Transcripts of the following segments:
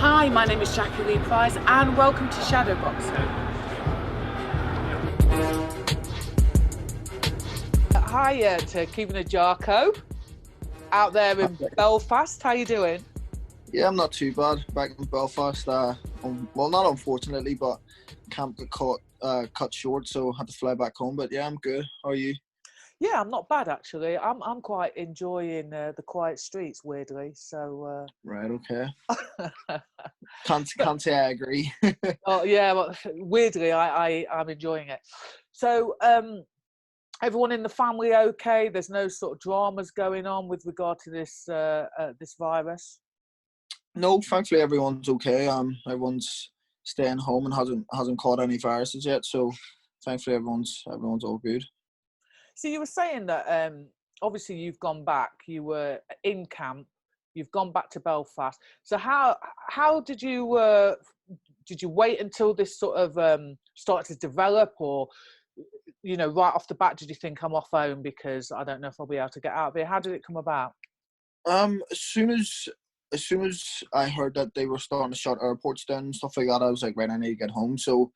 Hi, my name is Jacquileepryce and welcome to Shadowboxruk. Hi to Caoimhin Agyarko out there in Belfast. How you doing? Yeah, I'm not too bad. Back in Belfast, well, not unfortunately, but camp got cut short, so I had to fly back home. But yeah, I'm good. How are you? Yeah, I'm not bad actually. I'm quite enjoying the quiet streets, weirdly. So. Right. Okay. Can't say I agree. Oh yeah, well, weirdly, I'm enjoying it. So, everyone in the family okay? There's no sort of dramas going on with regard to this this virus. No, thankfully everyone's okay. Everyone's staying home and hasn't caught any viruses yet. So thankfully everyone's all good. So you were saying that obviously you've gone back. You were in camp. You've gone back to Belfast. So how did you wait until this sort of started to develop, or right off the bat did you think I'm off home because I don't know if I'll be able to get out of here? How did it come about? As soon as I heard that they were starting to shut airports down and stuff like that, I was like, right, I need to get home. So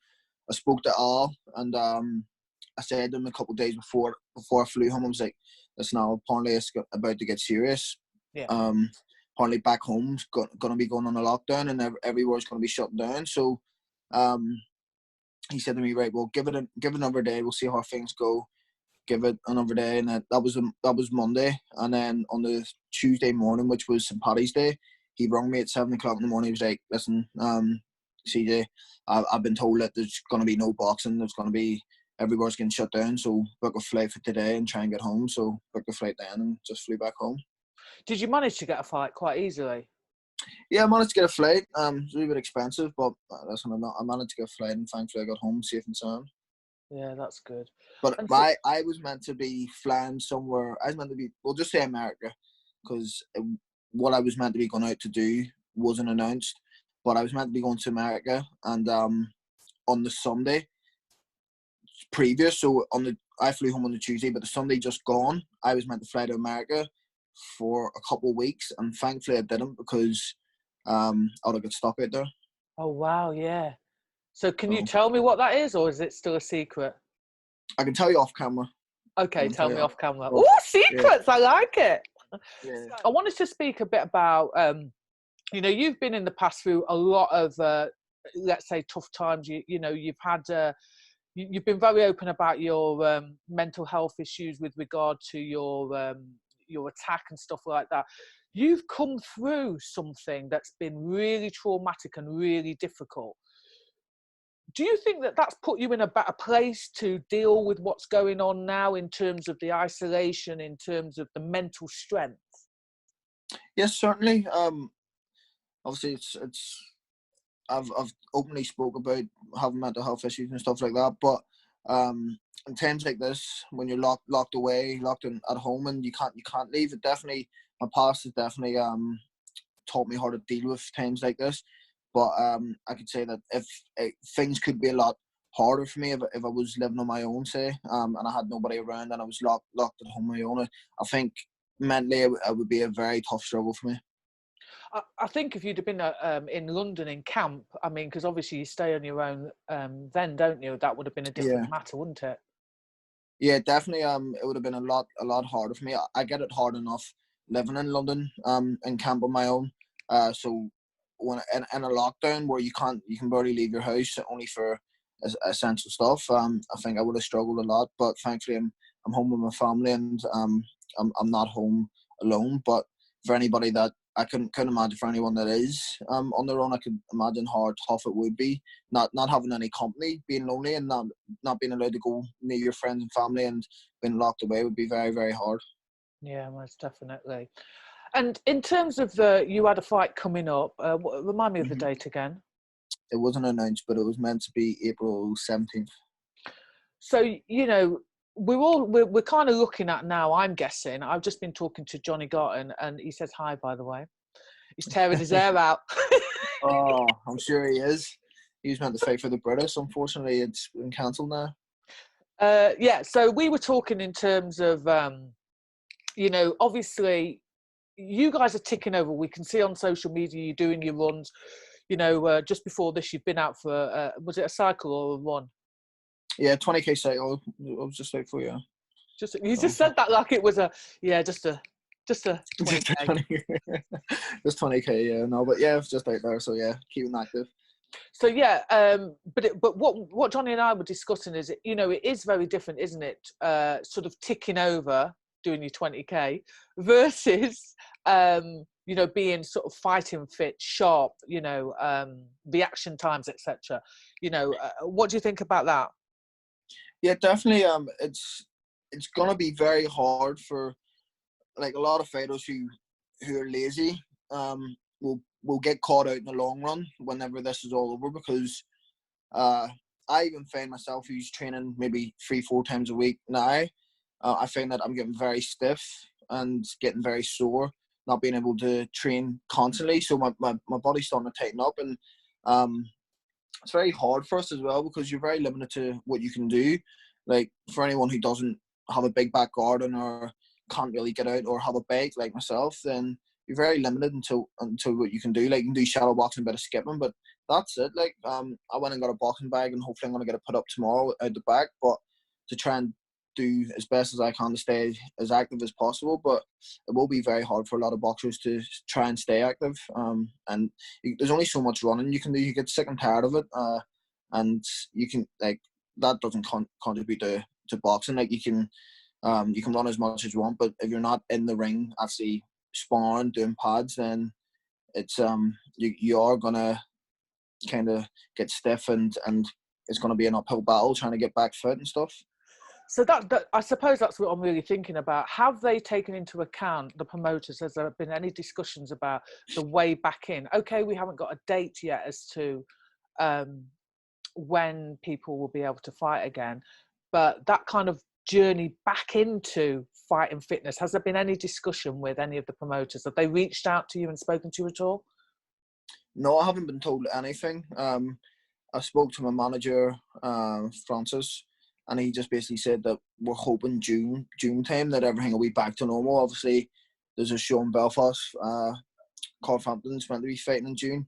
I spoke to Al, and I said to him a couple of days before I flew home, I was like, listen, Al, apparently it's about to get serious. Yeah. Apparently back home's going to be going on a lockdown and everywhere's going to be shut down. So he said to me, right, well, give it another day. We'll see how things go. Give it another day, and that was Monday. And then on the Tuesday morning, which was St. Paddy's Day, he rang me at 7 o'clock in the morning. He was like, listen, CJ, I've been told that there's going to be no boxing. There's going to be, everywhere's getting shut down. So book a flight for today and try and get home. So booked a flight then and just flew back home. Did you manage to get a flight quite easily? Yeah, I managed to get a flight. It was a little bit expensive, but listen, I managed to get a flight, and thankfully I got home safe and sound. Yeah, that's good. But I was meant to be flying somewhere. I was meant to be, we'll just say America, because what I was meant to be going out to do wasn't announced. But I was meant to be going to America, and on the Sunday previous, so I flew home on the Tuesday, but the Sunday just gone, I was meant to fly to America for a couple of weeks, and thankfully I didn't, because I would have got stuck out there. Oh wow, yeah. So can you tell me what that is, or is it still a secret? I can tell you off camera. Okay, tell me off camera. Oh, secrets! Yeah. I like it. Yeah. I wanted to speak a bit about, you've been in the past through a lot of, let's say, tough times. You've had, you've been very open about your mental health issues with regard to your attack and stuff like that. You've come through something that's been really traumatic and really difficult. Do you think that that's put you in a better place to deal with what's going on now in terms of the isolation, in terms of the mental strength? Yes, certainly. Obviously, I've openly spoke about having mental health issues and stuff like that. But in times like this, when you're locked away, locked in at home, and you can't leave, my past has definitely taught me how to deal with times like this. But I could say that if things could be a lot harder for me if I was living on my own, say, and I had nobody around and I was locked at home on my own, I think mentally it would be a very tough struggle for me. I think if you'd have been in London in camp, I mean, because obviously you stay on your own then, don't you? That would have been a different matter, wouldn't it? Yeah, definitely. It would have been a lot harder for me. I get it hard enough living in London, in camp on my own. So when in a lockdown where you can barely leave your house only for essential stuff, I think I would have struggled a lot. But thankfully, I'm home with my family, and I'm not home alone. But for anybody that I couldn't imagine, for anyone that is on their own, I could imagine how tough it would be not having any company, being lonely, and not being allowed to go near your friends and family, and being locked away would be very, very hard. Yeah, most definitely. And in terms of you had a fight coming up. Remind me of the date again. It wasn't announced, but it was meant to be April 17th. So we're kind of looking at now. I'm guessing. I've just been talking to Johnny Garton, and he says hi, by the way. He's tearing his hair out. Oh, I'm sure he is. He was meant to fight for the British. Unfortunately, it's been cancelled now. Yeah. So we were talking in terms of, obviously, you guys are ticking over. We can see on social media you're doing your runs. you know, just before this, you've been out for, was it a cycle or a run? Yeah, 20K cycle. I was just like for you. You just said that like it was just a 20K. Just 20K, yeah. No, but yeah, it's just out there. So yeah, keeping active. So yeah, but what Johnny and I were discussing is, you know, it is very different, isn't it? Sort of ticking over, doing your 20K versus, you know, being sort of fighting fit, sharp, you know, reaction times, etc. You know, what do you think about that? Yeah, definitely. It's gonna be very hard for like a lot of fighters who are lazy. Will get caught out in the long run whenever this is all over, because I even find myself who's training maybe 3-4 times a week now. I find that I'm getting very stiff and getting very sore, not being able to train constantly. So my body's starting to tighten up, and it's very hard for us as well, because you're very limited to what you can do. Like for anyone who doesn't have a big back garden or can't really get out or have a bike like myself, then you're very limited until what you can do. Like you can do shadow boxing, a bit of skipping, but that's it. Like I went and got a boxing bag, and hopefully I'm gonna get it put up tomorrow out the back. But to try and do as best as I can to stay as active as possible. But it will be very hard for a lot of boxers to try and stay active. And there's only so much running you can do. You get sick and tired of it, and you can like that doesn't contribute to boxing. Like you can run as much as you want, but if you're not in the ring actually sparring, doing pads, then it's you are gonna kind of get stiff, and it's gonna be an uphill battle trying to get back fit and stuff. So that I suppose that's what I'm really thinking about. Have they taken into account, the promoters? Has there been any discussions about the way back in? Okay, we haven't got a date yet as to when people will be able to fight again, but that kind of journey back into fighting fitness, has there been any discussion with any of the promoters? Have they reached out to you and spoken to you at all? No, I haven't been told anything. I spoke to my manager, Francis, and he just basically said that we're hoping June time that everything will be back to normal. Obviously, there's a show in Belfast. Carfampton's meant to be fighting in June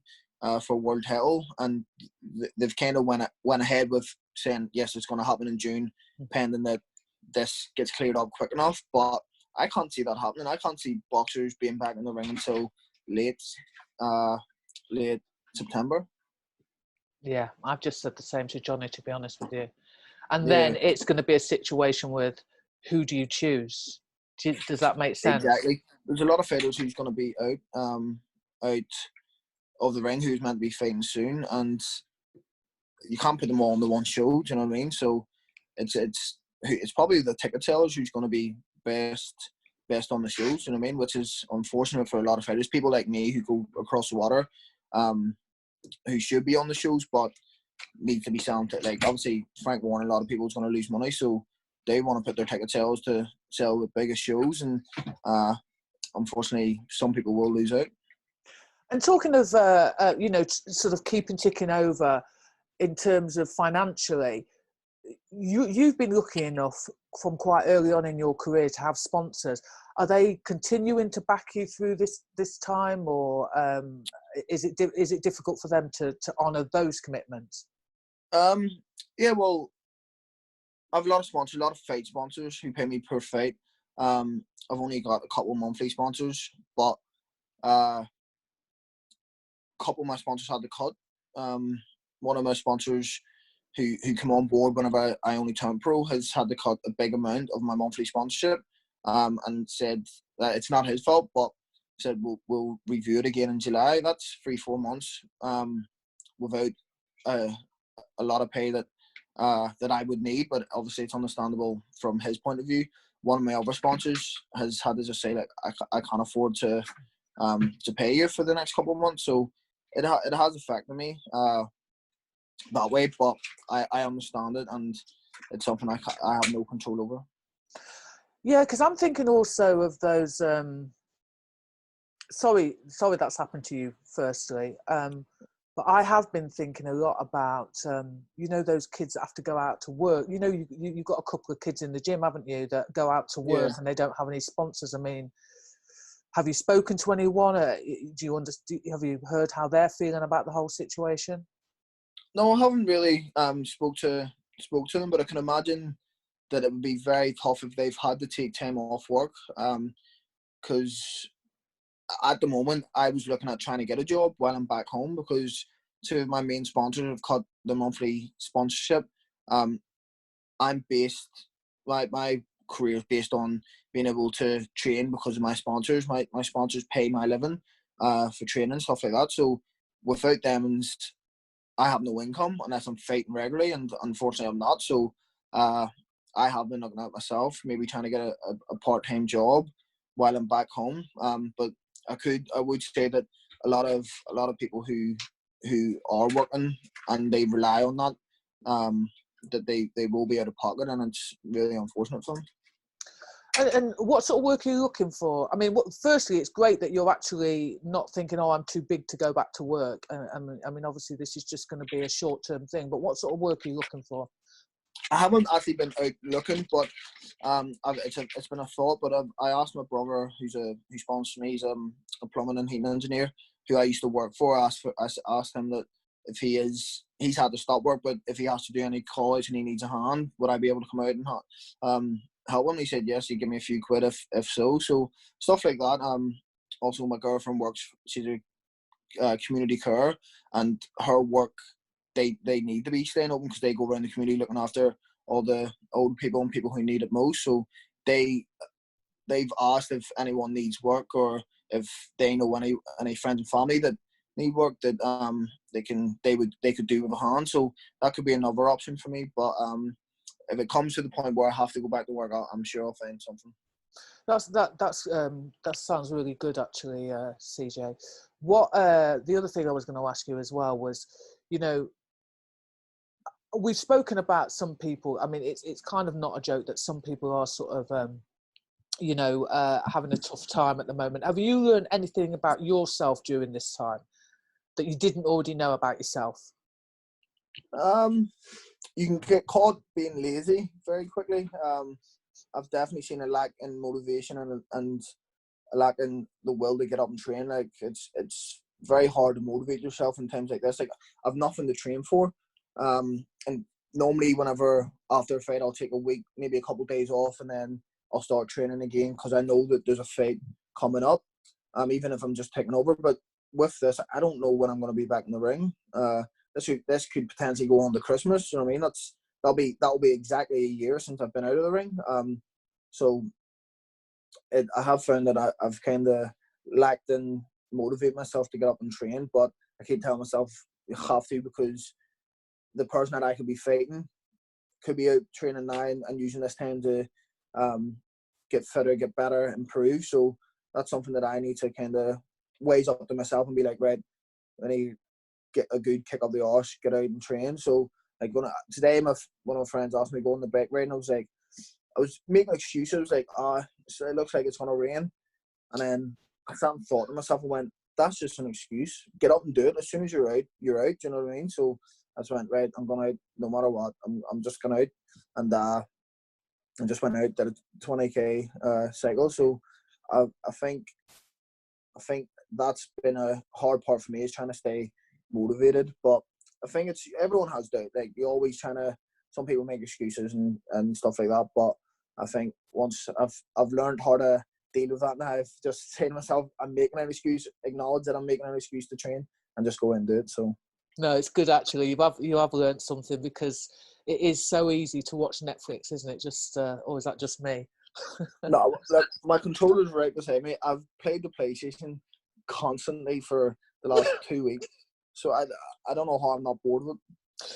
for world title, and they've kind of went ahead with saying yes, it's going to happen in June, pending that this gets cleared up quick enough. But I can't see that happening. I can't see boxers being back in the ring until late September. Yeah, I've just said the same to Johnny, to be honest with you. And then it's going to be a situation with who do you choose? Does that make sense? Exactly. There's a lot of fighters who's going to be out of the ring who's meant to be fighting soon, and you can't put them all on the one show. Do you know what I mean? So it's probably the ticket sellers who's going to be best on the shows. You know what I mean? Which is unfortunate for a lot of fighters. People like me who go across the water, who should be on the shows, but need to be selling. Like obviously, Frank Warren, a lot of people is going to lose money, so they want to put their ticket sales to sell the biggest shows, and unfortunately, some people will lose out. And talking of you know, sort of keeping ticking over in terms of financially, you've been lucky enough from quite early on in your career to have sponsors. Are they continuing to back you through this time, or is it difficult for them to honour those commitments? Yeah, well, I have a lot of sponsors, a lot of fight sponsors who pay me per fight. I've only got a couple of monthly sponsors, but a couple of my sponsors had to cut. One of my sponsors who come on board whenever I only turn pro has had to cut a big amount of my monthly sponsorship, and said that it's not his fault, but said we'll review it again in July. That's 3-4 months without a lot of pay that I would need, but obviously it's understandable from his point of view. One of my other sponsors has had to just say like I can't afford to pay you for the next couple of months, so it has affected me that way, but I understand it, and it's something I have no control over. Yeah, because I'm thinking also of those. Sorry, that's happened to you. Firstly, but I have been thinking a lot about, you know, those kids that have to go out to work. You know, you've got a couple of kids in the gym, haven't you, that go out to work and they don't have any sponsors. I mean, Have you spoken to anyone? Do you understand? Have you heard how they're feeling about the whole situation? No, I haven't really spoke to them, but I can imagine that it would be very tough if they've had to take time off work. Because at the moment I was looking at trying to get a job while I'm back home, because two of my main sponsors have cut the monthly sponsorship. I'm based, my career is based on being able to train because of my sponsors. My sponsors pay my living for training and stuff like that. So without them, I have no income unless I'm fighting regularly, and unfortunately I'm not. So I have been looking at myself, maybe trying to get a part-time job while I'm back home. But I would say that a lot of people who are working and they rely on that, that they will be out of pocket, and it's really unfortunate for them. And what sort of work are you looking for? I mean, firstly, it's great that you're actually not thinking, oh, I'm too big to go back to work. I mean, obviously, this is just going to be a short-term thing. But what sort of work are you looking for? I haven't actually been out looking, but it's been a thought. But I asked my brother, who sponsors me, he's a plumbing and heating engineer who I used to work for. I asked him that if he's had to stop work, but if he has to do any college and he needs a hand, would I be able to come out and help him? He said yes, he'd give me a few quid if so. So stuff like that. Also, my girlfriend works. She's a community carer, and her work, they need to be staying open because they go around the community looking after all the old people and people who need it most. So they've asked if anyone needs work, or if they know any friends and family that need work that they could do with a hand. So that could be another option for me. But if it comes to the point where I have to go back to work, I'm sure I'll find something. That sounds really good, actually, CJ. What the other thing I was going to ask you as well was, you know, we've spoken about some people. I mean, it's kind of not a joke that some people are sort of, you know, having a tough time at the moment. Have you learned anything about yourself during this time that you didn't already know about yourself? You can get caught being lazy very quickly. I've definitely seen a lack in motivation and a lack in the will to get up and train. Like it's very hard to motivate yourself in times like this. Like I've nothing to train for, and normally whenever after a fight I'll take a week, maybe a couple of days off, and then I'll start training again because I know that there's a fight coming up. Even if I'm just taking over, but with this, I don't know when I'm going to be back in the ring. This could potentially go on to Christmas. You know what I mean? That'll be exactly a year since I've been out of the ring. So I have found that I've kind of lacked in motivate myself to get up and train, but I keep telling myself you have to, because the person that I could be fighting could be out training now and using this time to get fitter, get better, improve. So that's something that I need to kind of ways up to myself and be like, right, I need to get a good kick up the arse, get out and train. So like today, one of my friends asked me to go on the bike ride, and I was making excuses. I was like, so it looks like it's gonna rain, and then I sat and thought to myself and went, that's just an excuse. Get up and do it. As soon as you're out, you're out. Do you know what I mean? So I just went, right, I'm going out no matter what. I'm just going out, and I just went out, did a 20k cycle. So I think that's been a hard part for me, is trying to stay motivated. But I think it's everyone has doubt. Like you're always trying to. Some people make excuses and stuff like that. But I think once I've learned how to deal with that now, I've just said to myself, I'm making an excuse. Acknowledge that I'm making an excuse to train, and just go and do it. So. No, it's good actually. You have learned something, because it is so easy to watch Netflix, isn't it? Just or is that just me? No, like my controller's right beside me. I've played the PlayStation constantly for the last 2 weeks, so I don't know how I'm not bored with it.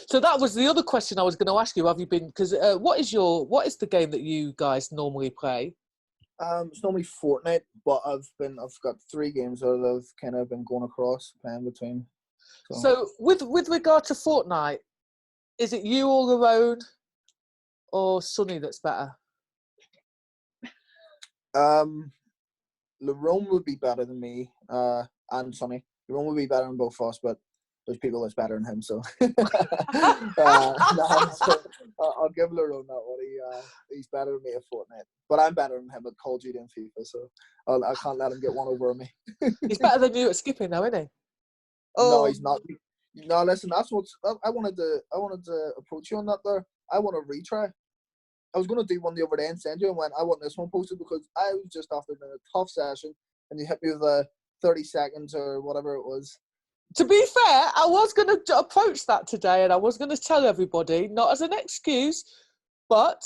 So that was the other question I was going to ask you. Have you been? Because what is the game that you guys normally play? It's normally Fortnite, but I've got 3 games that I've kind of been going across playing between. So with regard to Fortnite, is it you all alone, or Sonny that's better? Lerone would be better than me, and Sonny. Lerone would be better than both of us, but there's people that's better than him. So, so I'll give Lerone that one. He's better than me at Fortnite, but I'm better than him at Call of Duty and FIFA. So I can't let him get one over me. He's better than you at skipping, though, isn't he? No, he's not. No, listen, that's what I wanted to approach you on that there. I want to retry. I was going to do one the other day and send you and went, I want this one posted because I was just after doing a tough session and you hit me with 30 seconds or whatever it was. To be fair, I was going to approach that today and I was going to tell everybody, not as an excuse, but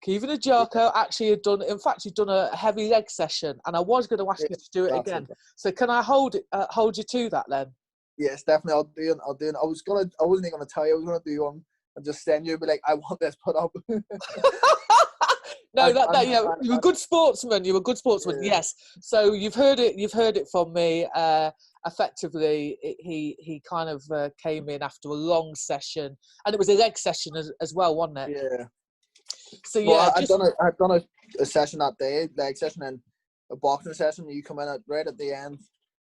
Caoimhin Agyarko actually had done, in fact, he'd done a heavy leg session and I was going to ask you to do it again. So can I hold you to that then? Yes, definitely. I'll do it. I wasn't even going to tell you. I was going to do one and just send you, be like, I want this put up. No, you're a good sportsman. You're a good sportsman. Yeah. Yes. So you've heard it from me. Effectively, he kind of came in after a long session, and it was a leg session as well, wasn't it? Yeah. So yeah, I'd done a session that day, leg session, and a boxing session. You come in right at the end,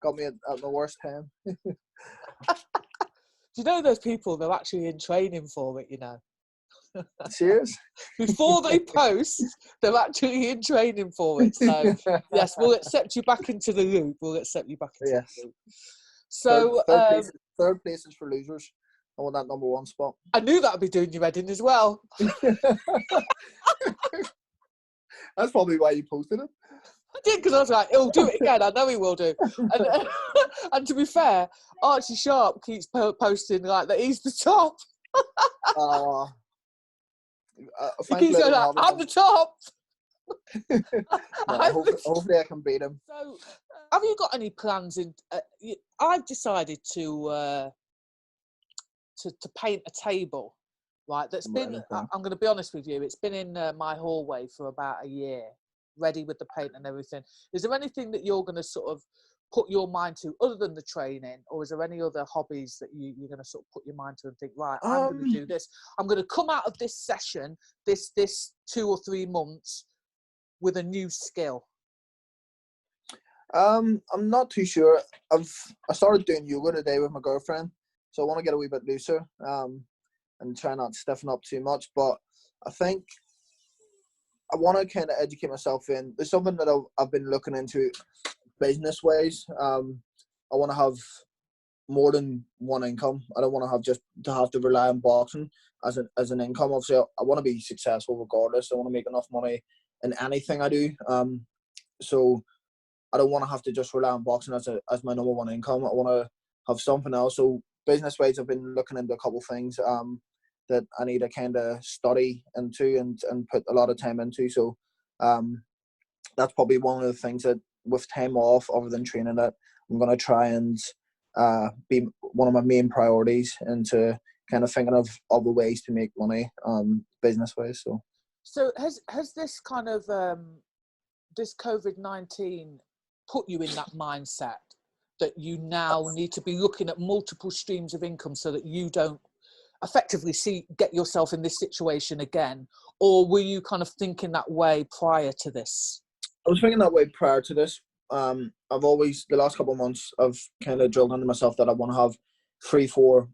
got me at my worst time. Do you know those people? They're actually in training for it. You know. Cheers. Before they post, they're actually in training for it. So yes, we'll accept you back into the loop. The loop. So third place is for losers. I want that number one spot. I knew that'd be doing your head in as well. That's probably why you posted it. I did, because I was like, he'll do it again. I know he will do. And to be fair, Archie Sharp keeps posting like that he's the top. He keeps going like, I'm the top. Hopefully I can beat him. So, have you got any plans in? I've decided to paint a table. Right, that's been. I'm going to be honest with you. It's been in my hallway for about a year, ready with the paint and everything. Is there anything that you're going to sort of put your mind to other than the training, or is there any other hobbies that you're going to sort of put your mind to and think, right, I'm going to do this. I'm going to come out of this session, this 2 or 3 months, with a new skill. I'm not too sure. I started doing yoga today with my girlfriend, so I want to get a wee bit looser and try not to stiffen up too much. But I think I want to kind of educate myself in. There's something that I've been looking into business ways. I want to have more than one income. I don't want to have to rely on boxing as an income. Obviously, I want to be successful regardless. I want to make enough money in anything I do. So I don't want to have to just rely on boxing as my number one income. I want to have something else. So business ways, I've been looking into a couple of things that I need to kind of study into and put a lot of time into. So that's probably one of the things that, with time off other than training, that I'm going to try and be one of my main priorities into kind of thinking of other ways to make money business ways. So has this kind of this COVID-19 put you in that mindset that you now need to be looking at multiple streams of income so that you don't effectively get yourself in this situation again? Or were you kind of thinking that way prior to this? I was thinking that way prior to this. I've always, the last couple of months, I've kind of drilled into myself that I want to have 3-4,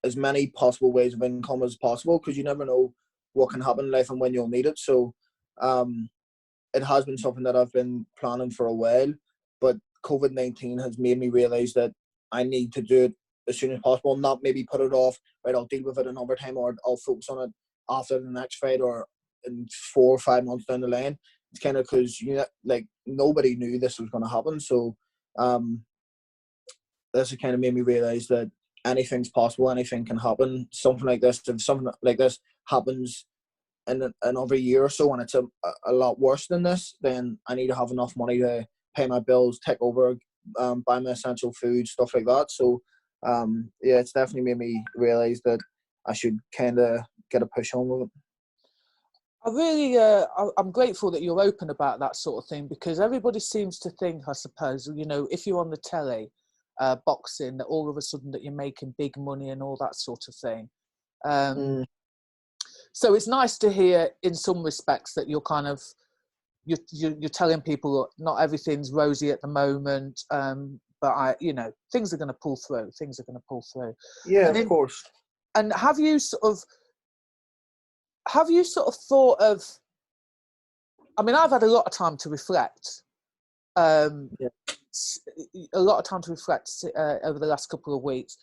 as many possible ways of income as possible, because you never know what can happen in life and when you'll need it. So it has been something that I've been planning for a while, but COVID-19 has made me realise that I need to do it as soon as possible, not maybe put it off, right, I'll deal with it another time, or I'll focus on it after the next fight or in 4 or 5 months down the line. It's kind of because, like, nobody knew this was going to happen. So this has kind of made me realise that anything's possible, anything can happen. Something like this, if something like this happens in another year or so and it's a lot worse than this, then I need to have enough money to pay my bills, take over, buy my essential food, stuff like that. So yeah, it's definitely made me realise that I should kind of get a push on with it. I really, I'm grateful that you're open about that sort of thing, because everybody seems to think, I suppose, if you're on the telly, boxing, that all of a sudden that you're making big money and all that sort of thing. So it's nice to hear, in some respects, that you're kind of you're telling people not everything's rosy at the moment. but things are going to pull through. Things are going to pull through. Yeah, And of course. And have you sort of thought of? I mean, I've had a lot of time to reflect. Yeah. A lot of time to reflect over the last couple of weeks.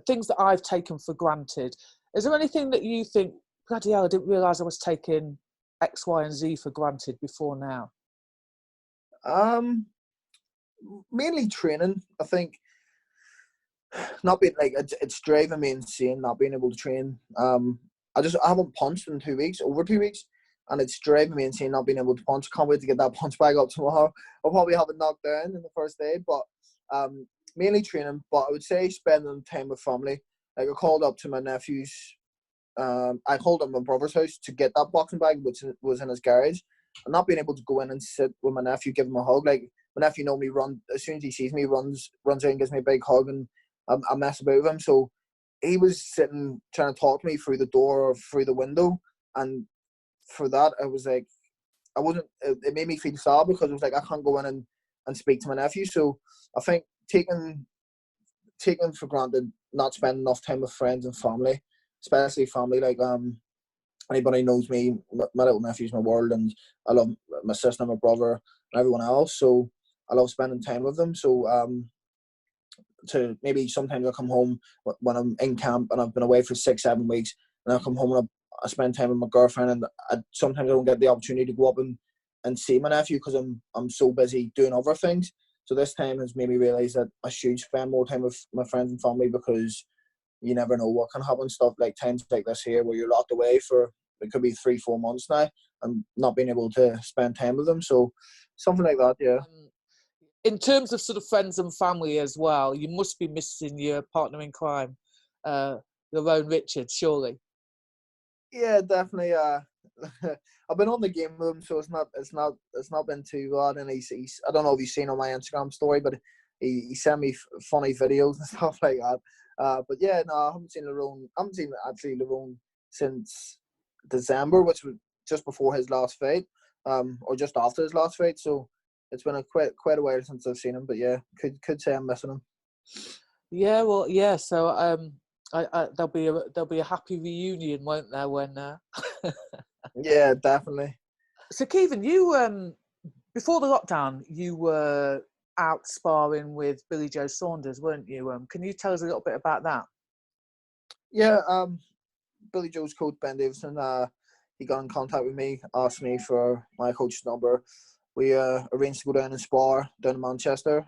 Things that I've taken for granted. Is there anything that you think, bloody hell, I didn't realise I was taking X, Y, and Z for granted before now? Mainly training. I think not being like it's driving me insane not being able to train. I haven't punched in 2 weeks, over 2 weeks, and it's driving me insane not being able to punch. Can't wait to get that punch bag up tomorrow. I'll probably have it knocked down in the first day, but mainly training. But I would say spending time with family. Like, I called up to my nephews. I called up my brother's house to get that boxing bag, which was in his garage, and not being able to go in and sit with my nephew, give him a hug. Like, my nephew normally as soon as he sees me, runs out and gives me a big hug, and I mess about with him. So he was sitting trying to talk to me through the door or through the window, and for that I was like, it made me feel sad, because it was like I can't go in and speak to my nephew. So I think taking for granted not spending enough time with friends and family, especially family. Like, anybody knows me, my little nephew's my world, and I love my sister, my brother, and everyone else. So I love spending time with them. So to maybe sometimes I come home when I'm in camp and I've been away for 6-7 weeks, and I come home and I spend time with my girlfriend, and sometimes I don't get the opportunity to go up and see my nephew because I'm so busy doing other things. So this time has made me realise that I should spend more time with my friends and family, because you never know what can happen. Stuff like times like this here where you're locked away for, it could be 3-4 months now, and not being able to spend time with them. So something like that, yeah. In terms of sort of friends and family as well, you must be missing your partner in crime, your own Richard, surely. Yeah, definitely. I've been on the game with him, so it's not been too bad. And he's I don't know if you've seen on my Instagram story, but he sent me funny videos and stuff like that. But yeah, no, I haven't seen Lerone since December, which was just before his last fight, or just after his last fight. So it's been quite a while since I've seen him. But yeah, could say I'm missing him. Yeah, well, yeah. So there'll be a happy reunion, won't there? When Yeah, definitely. So, Caoimhin, you before the lockdown, you were out sparring with Billy Joe Saunders, weren't you? Can you tell us a little bit about that? Yeah, Billy Joe's coach, Ben Davison, he got in contact with me, asked me for my coach's number. We arranged to go down and spar down in Manchester.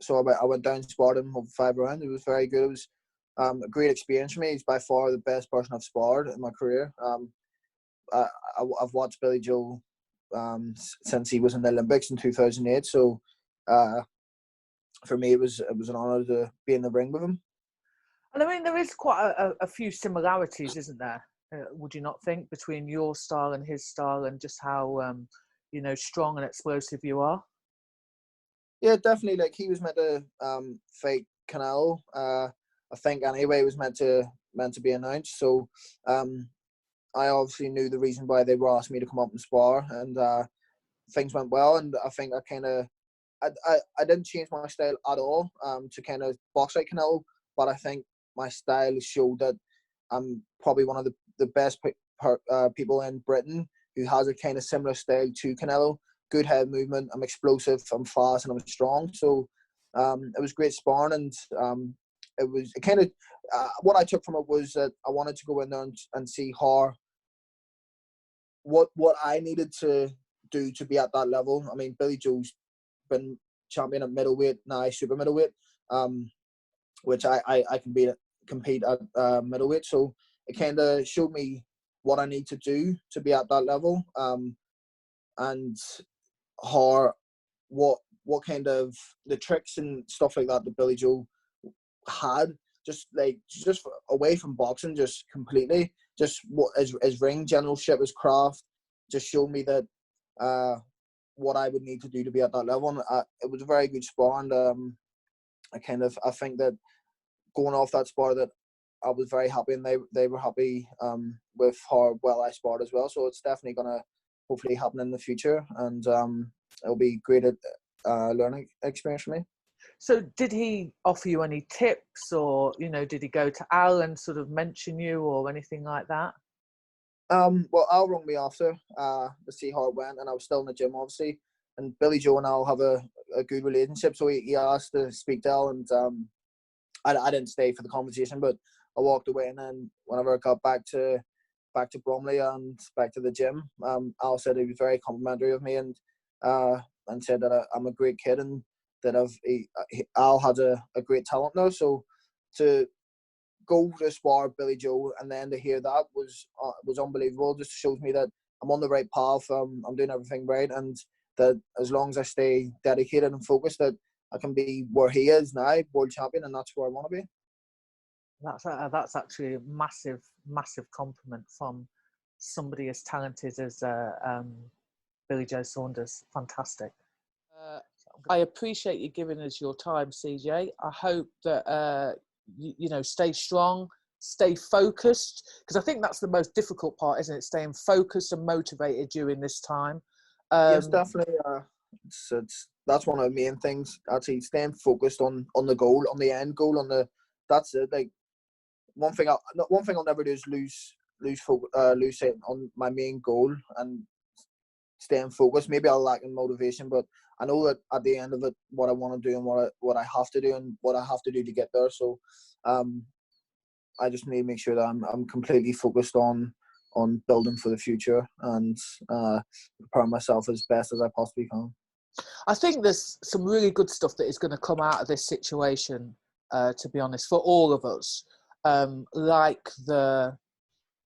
So I went down and sparred him over 5 rounds. It was very good. It was a great experience for me. He's by far the best person I've sparred in my career. I've watched Billy Joe since he was in the Olympics in 2008. So for me, it was an honour to be in the ring with him. And I mean, there is quite a few similarities, isn't there? Would you not think, between your style and his style, and just how strong and explosive you are? Yeah, definitely. Like, he was meant to fight Canelo. I think anyway, it was meant to be announced. So I obviously knew the reason why they were asking me to come up and spar, and things went well. And I think I didn't change my style at all to kind of box like Canelo, but I think my style showed that I'm probably one of the best people in Britain who has a kind of similar style to Canelo. Good head movement. I'm explosive. I'm fast, and I'm strong. So it was great sparring, and it kind of what I took from it was that I wanted to go in there and see what I needed to do to be at that level. I mean, Billy Joe's been champion at middleweight, now super middleweight, which I can compete at middleweight. So it kind of showed me what I need to do to be at that level, and what kind of the tricks and stuff like that Billy Joe had, just away from boxing, just completely, just what his ring generalship, his craft, just showed me that what I would need to do to be at that level. And it was a very good spar, and I think that going off that spar, that I was very happy, and they were happy with how well I sparred as well. So it's definitely gonna hopefully happen in the future, and it'll be great learning experience for me. So did he offer you any tips, or, you know, did he go to Al and sort of mention you or anything like that? Well, Al rang me after to see how it went, and I was still in the gym, obviously. And Billy Joe and Al have a good relationship, so he asked to speak to Al, and I didn't stay for the conversation, but I walked away. And then whenever I got back to Bromley and back to the gym, Al said he was very complimentary of me, and said that I'm a great kid, and that Al had a great talent now. So to go to spar Billy Joe and then to hear that was unbelievable. Just shows me that I'm on the right path. I'm doing everything right, and that as long as I stay dedicated and focused, that I can be where he is now, world champion, and that's where I want to be. That's actually a massive compliment from somebody as talented as Billy Joe Saunders. Fantastic. I appreciate you giving us your time, CJ. I hope that you know, stay strong, stay focused, because I think that's the most difficult part, isn't it? Staying focused and motivated during this time. Yes, definitely. That's one of the main things. Actually, staying focused on the goal, on the end goal, that's it. Like one thing I'll never do is lose sight on my main goal and staying focused. Maybe I'll lack in motivation, but I know that at the end of it, what I want to do and what I have to do and what I have to do to get there. So, I just need to make sure that I'm completely focused on building for the future and prepare myself as best as I possibly can. I think there's some really good stuff that is going to come out of this situation, to be honest, for all of us. Like the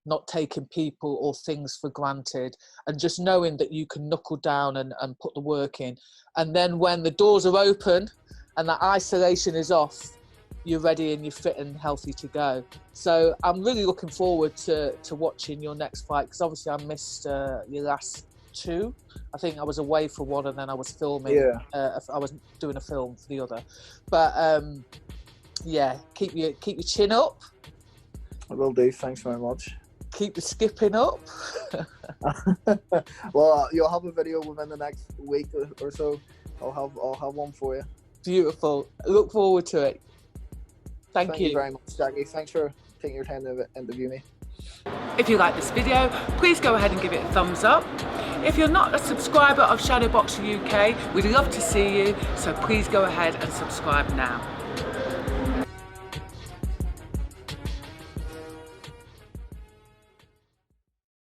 not taking people or things for granted, and just knowing that you can knuckle down and put the work in. And then when the doors are open and that isolation is off, you're ready and you're fit and healthy to go. So I'm really looking forward to watching your next fight, because obviously I missed your last two. I think I was away for one and then I was filming. Yeah. I was doing a film for the other. But yeah, keep your chin up. I will do. Thanks very much. Keep the skipping up. Well, you'll have a video within the next week or so. I'll have one for you. Beautiful. Look forward to it. Thank you very much, Jackie. Thanks for taking your time to interview me. If you like this video, please go ahead and give it a thumbs up. If you're not a subscriber of Shadowboxruk UK, we'd love to see you, so please go ahead and subscribe now.